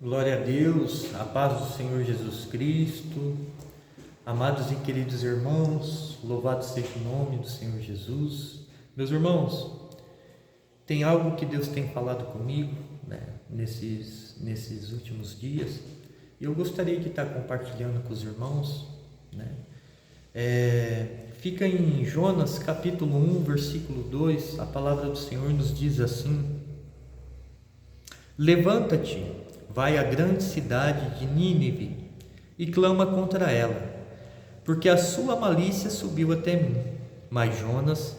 Glória a Deus, a paz do Senhor Jesus Cristo, amados e queridos irmãos, louvado seja o nome do Senhor Jesus. Meus irmãos, tem algo que Deus tem falado comigo, nesses últimos dias, e eu gostaria de estar compartilhando com os irmãos, Fica em Jonas capítulo 1, versículo 2, a palavra do Senhor nos diz assim: Levanta-te, vai à grande cidade de Nínive e clama contra ela, porque a sua malícia subiu até mim. Mas Jonas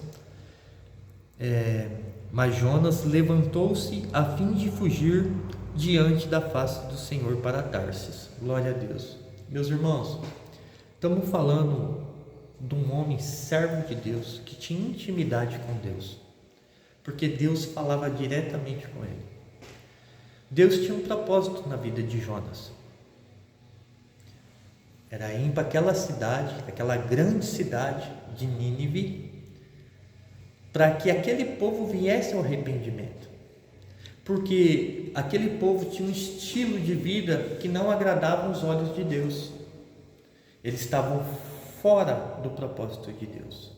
levantou-se a fim de fugir diante da face do Senhor para Tarsis. Glória a Deus. Meus irmãos, estamos falando de um homem servo de Deus que tinha intimidade com Deus, porque Deus falava diretamente com ele. Deus tinha um propósito na vida de Jonas. Era ir para aquela cidade, aquela grande cidade de Nínive, para que aquele povo viesse ao arrependimento. Porque aquele povo tinha um estilo de vida que não agradava os olhos de Deus. Eles estavam fora do propósito de Deus.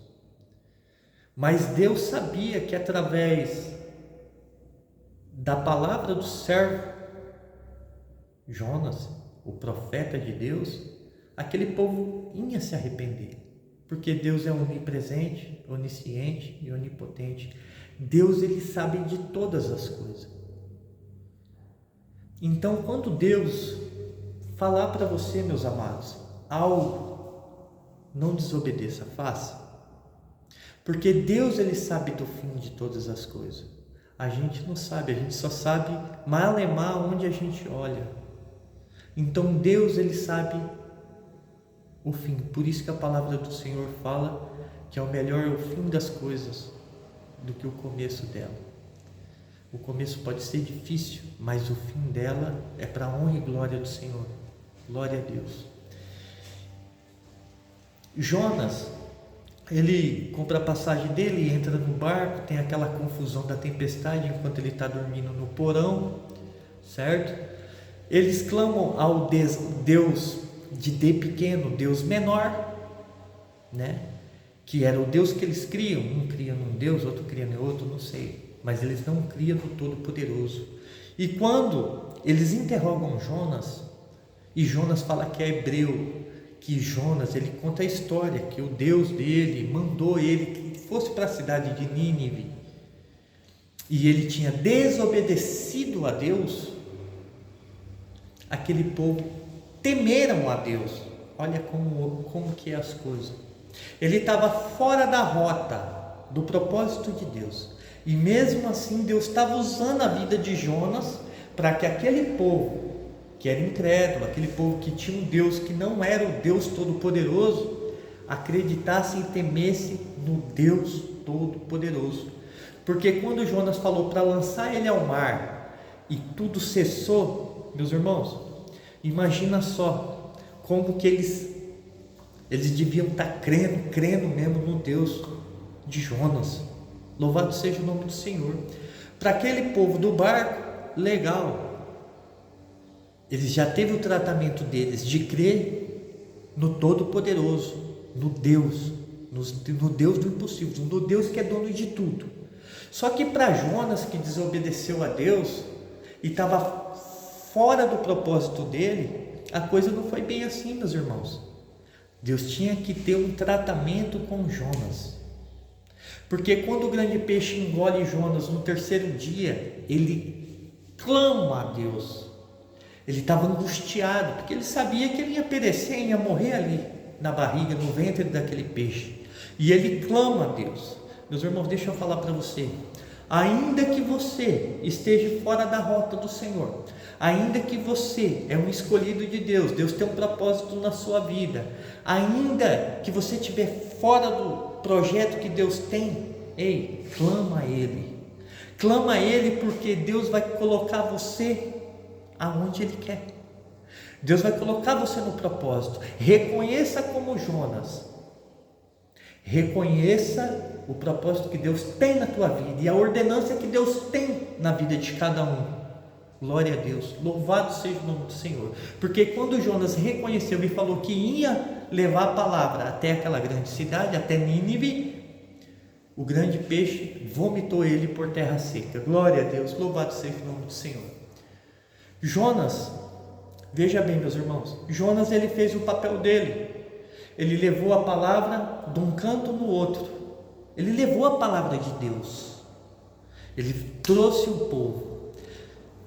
Mas Deus sabia que através da palavra do servo Jonas, o profeta de Deus, aquele povo ia se arrepender, porque Deus é onipresente, onisciente e onipotente. Deus, ele sabe de todas as coisas. Então, quando Deus falar para você, meus amados, algo, não desobedeça, faça, porque Deus, ele sabe do fim de todas as coisas. A gente não sabe, a gente só sabe malemar onde a gente olha. Então Deus, ele sabe o fim. Por isso que a palavra do Senhor fala que é o melhor o fim das coisas do que o começo dela. O começo pode ser difícil, mas o fim dela é para a honra e glória do Senhor. Glória a Deus. Jonas, ele compra a passagem dele, entra no barco, tem aquela confusão da tempestade enquanto ele está dormindo no porão, certo? Eles clamam ao Deus de D pequeno, Deus menor, que era o Deus que eles criam. Um cria num Deus, outro cria em outro, não sei, mas eles não criam no Todo-Poderoso. E quando eles interrogam Jonas, e Jonas fala que é hebreu, que Jonas, ele conta a história que o Deus dele mandou ele que fosse para a cidade de Nínive, e ele tinha desobedecido a Deus. Aquele povo temeram a Deus. Olha como que é as coisas. Ele estava fora da rota do propósito de Deus, e mesmo assim Deus estava usando a vida de Jonas para que aquele povo que era incrédulo, aquele povo que tinha um Deus que não era o Deus Todo-Poderoso, acreditasse e temesse no Deus Todo-Poderoso. Porque quando Jonas falou para lançar ele ao mar e tudo cessou, meus irmãos, imagina só como que eles deviam estar crendo mesmo no Deus de Jonas. Louvado seja o nome do Senhor. Para aquele povo do barco, legal, eles já teve o tratamento deles de crer no Todo-Poderoso, no Deus do impossível, no Deus que é dono de tudo. Só que para Jonas, que desobedeceu a Deus e estava fora do propósito dele, a coisa não foi bem assim, meus irmãos. Deus tinha que ter um tratamento com Jonas, porque quando o grande peixe engole Jonas no terceiro dia, ele clama a Deus. Ele estava angustiado, porque ele sabia que ele ia perecer, ia morrer ali na barriga, no ventre daquele peixe. E ele clama a Deus. Meus irmãos, deixa eu falar para você. Ainda que você esteja fora da rota do Senhor, ainda que você é um escolhido de Deus, Deus tem um propósito na sua vida, ainda que você estiver fora do projeto que Deus tem, ei, clama a Ele. Clama a Ele, porque Deus vai colocar você aonde Ele quer. Deus vai colocar você no propósito. Reconheça como Jonas. Reconheça o propósito que Deus tem na tua vida e a ordenança que Deus tem na vida de cada um. Glória a Deus, louvado seja o nome do Senhor. Porque quando Jonas reconheceu e falou que ia levar a palavra até aquela grande cidade, até Nínive, o grande peixe vomitou ele por terra seca. Glória a Deus, louvado seja o nome do Senhor. Jonas, veja bem, meus irmãos, Jonas, ele fez o papel dele. Ele levou a palavra de um canto no outro. Ele levou a palavra de Deus. Ele trouxe o povo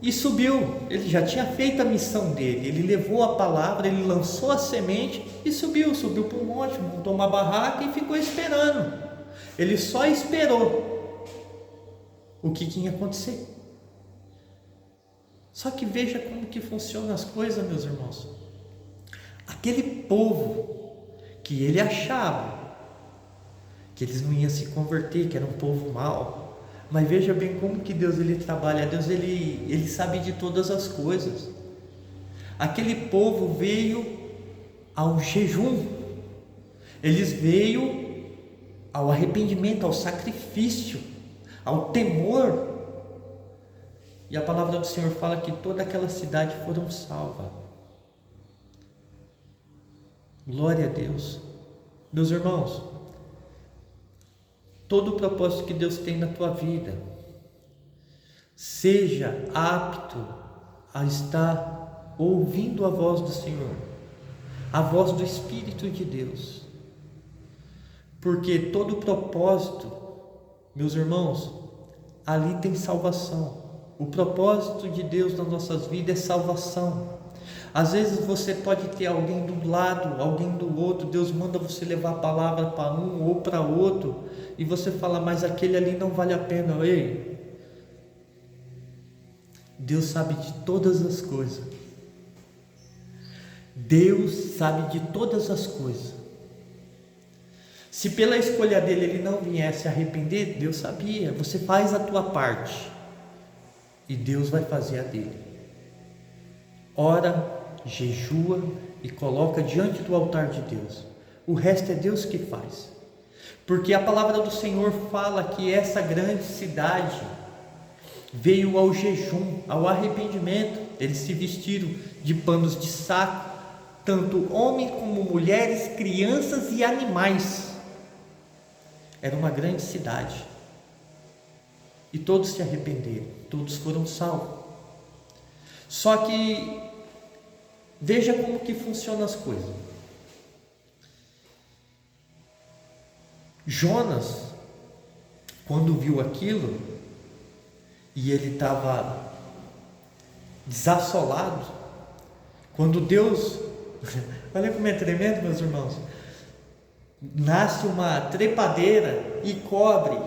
e subiu. Ele já tinha feito a missão dele. Ele levou a palavra, ele lançou a semente e subiu para um monte, montou uma barraca e ficou esperando. Ele só esperou o que ia acontecer. Só que veja como que funcionam as coisas, meus irmãos. Aquele povo que ele achava que eles não iam se converter, que era um povo mau, mas veja bem como que Deus ele trabalha. Deus ele sabe de todas as coisas. Aquele povo veio ao jejum, eles veio ao arrependimento, ao sacrifício, ao temor. E a palavra do Senhor fala que toda aquela cidade foram salvas. Glória a Deus. Meus irmãos, todo o propósito que Deus tem na tua vida, seja apto a estar ouvindo a voz do Senhor, a voz do Espírito de Deus. Porque todo o propósito, meus irmãos, ali tem salvação. O propósito de Deus nas nossas vidas é salvação. Às vezes você pode ter alguém do lado, alguém do outro, Deus manda você levar a palavra para um ou para outro, e você fala, mas aquele ali não vale a pena. Ei, Deus sabe de todas as coisas. Deus sabe de todas as coisas. Se pela escolha dele ele não viesse arrepender, Deus sabia. Você faz a tua parte e Deus vai fazer a dele. Ora, jejua e coloca diante do altar de Deus. O resto é Deus que faz. Porque a palavra do Senhor fala que essa grande cidade veio ao jejum, ao arrependimento. Eles se vestiram de panos de saco, tanto homens como mulheres, crianças e animais. Era uma grande cidade. E todos se arrependeram, todos foram salvos. Só que veja como que funcionam as coisas. Jonas, quando viu aquilo, e ele estava desassolado, quando Deus, olha como é tremendo, meus irmãos, nasce uma trepadeira e cobre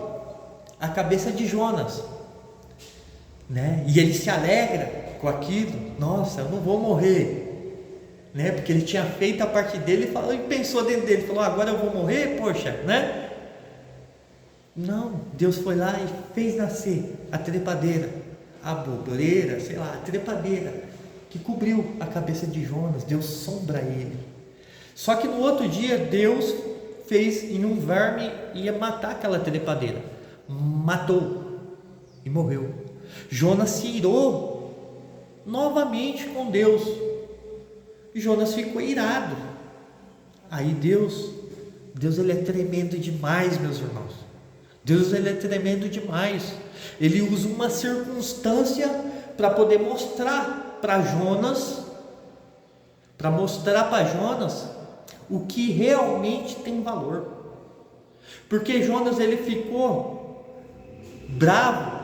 a cabeça de Jonas, né? E ele se alegra com aquilo. Nossa, eu não vou morrer, né? Porque ele tinha feito a parte dele e pensou dentro dele, falou, agora eu vou morrer, poxa, né? Não, Deus foi lá e fez nascer a trepadeira, a bobeira, sei lá, a trepadeira que cobriu a cabeça de Jonas, deu sombra a ele. Só que no outro dia Deus fez em um verme, ia matar aquela trepadeira, matou e morreu. Jonas se irou novamente com Deus, e Jonas ficou irado. Aí Deus ele é tremendo demais, meus irmãos. Deus ele é tremendo demais. Ele usa uma circunstância para poder mostrar para Jonas, o que realmente tem valor. Porque Jonas ele ficou bravo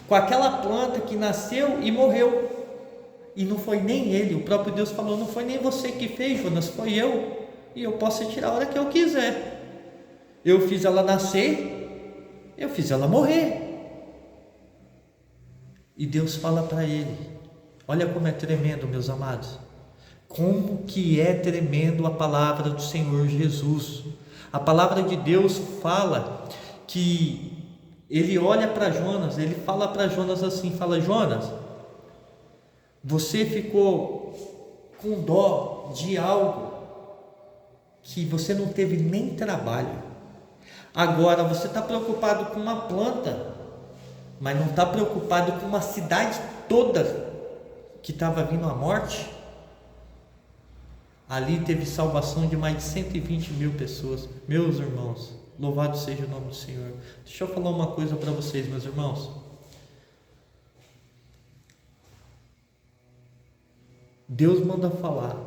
com aquela planta que nasceu e morreu. E não foi nem ele, o próprio Deus falou, não foi nem você que fez, Jonas, foi eu. E eu posso tirar a hora que eu quiser. Eu fiz ela nascer, eu fiz ela morrer. E Deus fala para ele, olha como é tremendo, meus amados, como que é tremendo a palavra do Senhor Jesus. A palavra de Deus fala que ele olha para Jonas, ele fala para Jonas assim, fala, Jonas, você ficou com dó de algo que você não teve nem trabalho. Agora você está preocupado com uma planta mas não está preocupado com uma cidade toda que estava vindo à morte. Ali teve salvação de mais de 120 mil pessoas. Meus irmãos, louvado seja o nome do Senhor. Deixa eu falar uma coisa para vocês, meus irmãos. Deus manda falar,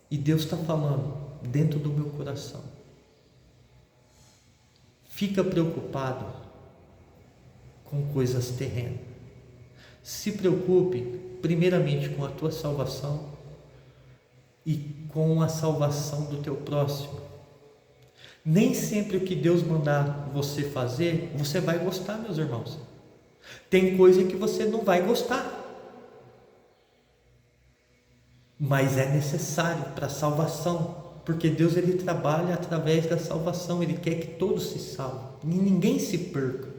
e Deus está falando dentro do meu coração. Fica preocupado com coisas terrenas. Se preocupe primeiramente com a tua salvação e com a salvação do teu próximo. Nem sempre o que Deus mandar você fazer, você vai gostar, meus irmãos. Tem coisa que você não vai gostar, mas é necessário para a salvação, porque Deus ele trabalha através da salvação. Ele quer que todos se salvem, ninguém se perca,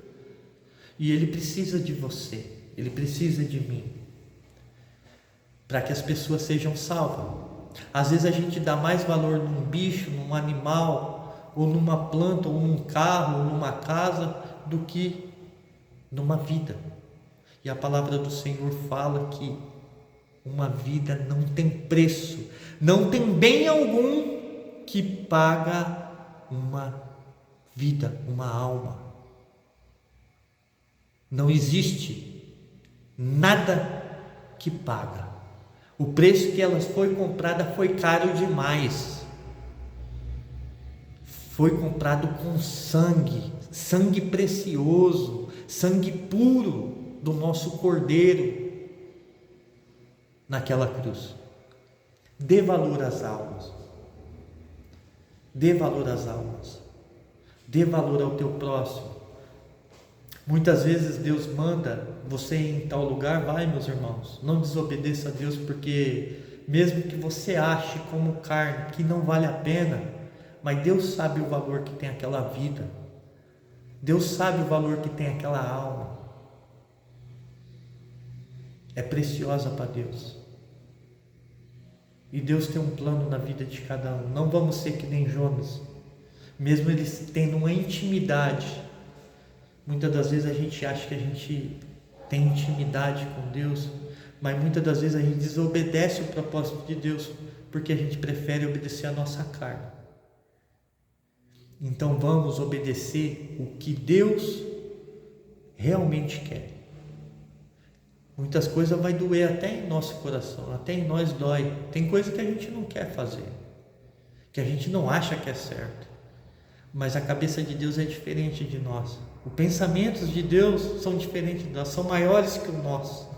e Ele precisa de você, Ele precisa de mim, para que as pessoas sejam salvas. Às vezes a gente dá mais valor num bicho, num animal, ou numa planta, ou num carro, ou numa casa, do que numa vida. E a palavra do Senhor fala que uma vida não tem preço, não tem bem algum que paga uma vida, uma alma. Não existe nada que paga. O preço que ela foi comprada foi caro demais. Foi comprado com sangue, sangue precioso, sangue puro do nosso Cordeiro naquela cruz. Dê valor às almas. Dê valor às almas. Dê valor ao teu próximo. Muitas vezes Deus manda você ir em tal lugar, vai, meus irmãos, não desobedeça a Deus, porque mesmo que você ache como carne que não vale a pena, mas Deus sabe o valor que tem aquela vida. Deus sabe o valor que tem aquela alma. É preciosa para Deus. E Deus tem um plano na vida de cada um. Não vamos ser que nem Jonas. Mesmo eles tendo uma intimidade, muitas das vezes a gente acha que a gente tem intimidade com Deus, mas muitas das vezes a gente desobedece o propósito de Deus, porque a gente prefere obedecer a nossa carne. Então vamos obedecer o que Deus realmente quer. Muitas coisas vai doer até em nosso coração, até em nós dói. Tem coisa que a gente não quer fazer, que a gente não acha que é certo, mas a cabeça de Deus é diferente de nós. Os pensamentos de Deus são diferentes de nós, são maiores que o nosso.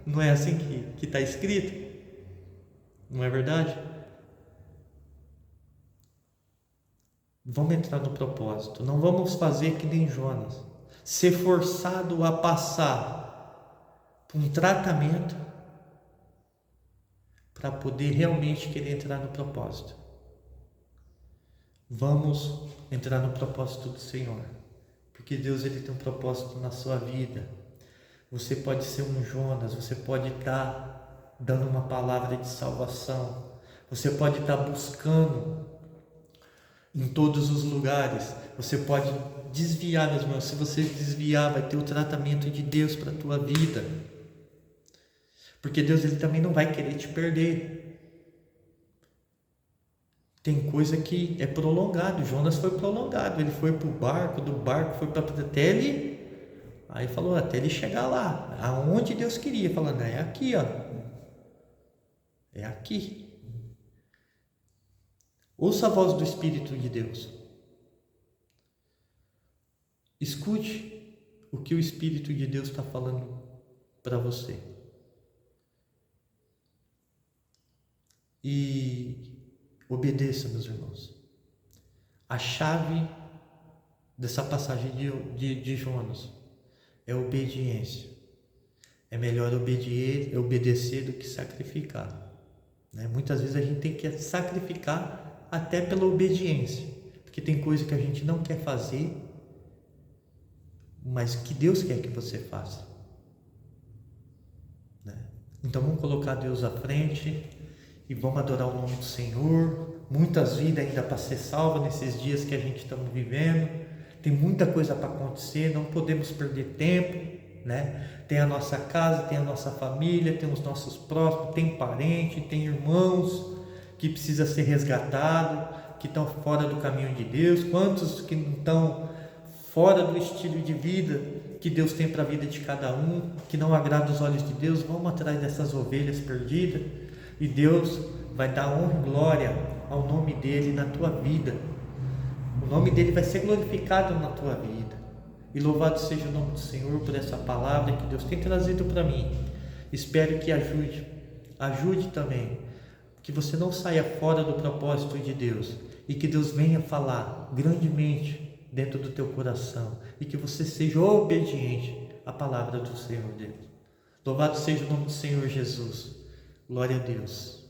Não é assim que está escrito? Não é verdade? Vamos entrar no propósito. Não vamos fazer que nem Jonas, ser forçado a passar por um tratamento para poder realmente querer entrar no propósito. Vamos entrar no propósito do Senhor, porque Deus ele tem um propósito na sua vida. Você pode ser um Jonas, você pode estar dando uma palavra de salvação, você pode estar buscando em todos os lugares, você pode desviar, meus irmãos. Se você desviar, vai ter o tratamento de Deus para a tua vida, porque Deus ele também não vai querer te perder. Tem coisa que é prolongado. Jonas foi prolongado, ele foi para o barco, do barco foi para até ele, aí falou até ele chegar lá, aonde Deus queria, falando, é aqui, ó, é aqui. Ouça a voz do Espírito de Deus, escute o que o Espírito de Deus está falando para você, e obedeça, meus irmãos. A chave dessa passagem de Jonas é obediência. É melhor obedecer do que sacrificar, né? Muitas vezes a gente tem que sacrificar até pela obediência, porque tem coisa que a gente não quer fazer, mas que Deus quer que você faça, né? Então vamos colocar Deus à frente e vamos adorar o nome do Senhor. Muitas vidas ainda para ser salvas nesses dias que a gente está vivendo. Tem muita coisa para acontecer, não podemos perder tempo, né? Tem a nossa casa, tem a nossa família, tem os nossos próximos, tem parente, tem irmãos que precisa ser resgatado, que estão fora do caminho de Deus. Quantos que não estão fora do estilo de vida que Deus tem para a vida de cada um, que não agrada os olhos de Deus? Vamos atrás dessas ovelhas perdidas e Deus vai dar honra e glória ao nome dele na tua vida. O nome dele vai ser glorificado na tua vida. E louvado seja o nome do Senhor por essa palavra que Deus tem trazido para mim. Espero que ajude também, que você não saia fora do propósito de Deus e que Deus venha falar grandemente dentro do teu coração e que você seja obediente à palavra do Senhor Deus. Louvado seja o nome do Senhor Jesus. Glória a Deus.